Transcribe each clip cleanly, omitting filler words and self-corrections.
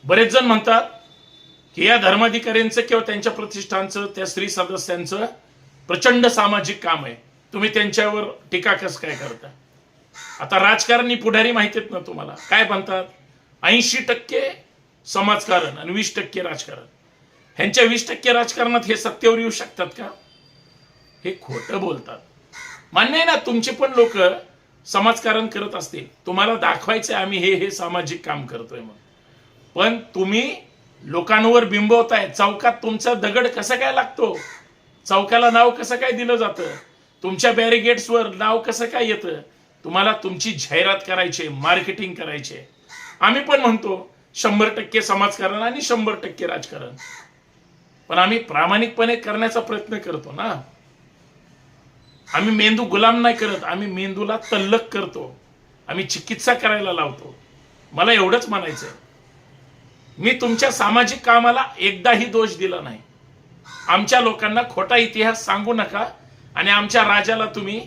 बरेच जण म्हणतात की या धर्माधिकाऱ्यांचं किंवा त्यांच्या प्रतिष्ठानचं त्या स्त्री सदस्यांचं प्रचंड सामाजिक काम आहे, तुम्ही त्यांच्यावर टीका कसं काय करता? आता राजकारणी पुढारी माहितीत ना तुम्हाला काय म्हणतात, 80% समाजकारण आणि 20% राजकारण. ह्यांच्या 20% राजकारणात हे सत्तेवर येऊ शकतात का? हे खोटं बोलतात. मान्य आहे ना, तुमचे पण लोक समाजकारण करत असतील, तुम्हाला दाखवायचंय आम्ही हे सामाजिक काम करतोय म्हणून. पण तुम्ही लोकांवर बिंबवताय. चौकात तुमचा दगड कसा काय लागतो? चौकाला नाव कसं काय दिलं जातं? तुमच्या बॅरिगेट्सवर नाव कसं काय येतं? तुम्हाला तुमची जाहिरात करायची, मार्केटिंग करायचे. आम्ही पण म्हणतो 100% समाजकारण आणि 100% राजकारण, पण आम्ही प्रामाणिकपणे करण्याचा प्रयत्न करतो ना. आम्ही मेंदू गुलाम नाही करत, आम्ही मेंदूला तल्लक करतो, आम्ही चिकित्सा करायला लावतो. मला एवढंच म्हणायचंय, मी तुमच्या सामाजिक कामाला एकदाही दोष दिला नाही. आमच्या लोकांना खोटा इतिहास सांगू नका आणि आमच्या राजाला तुम्ही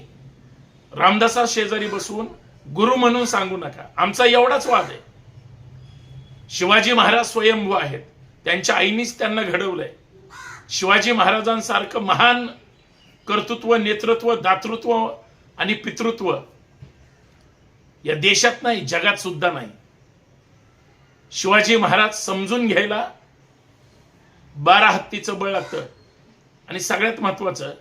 रामदासा शेजारी बसवून गुरु म्हणून सांगू नका. आमचा एवढाच वाद आहे. शिवाजी महाराज स्वयंभू आहेत, त्यांच्या आईनीच त्यांना घडवलंय. शिवाजी महाराजांसारखं महान कर्तृत्व, नेतृत्व, दातृत्व आणि पितृत्व या देशात नाही, जगात सुद्धा नाही. शिवाजी महाराज समजून घ्यायला 12 हत्तीचं बळ लागतं. आणि सगळ्यात महत्वाचं,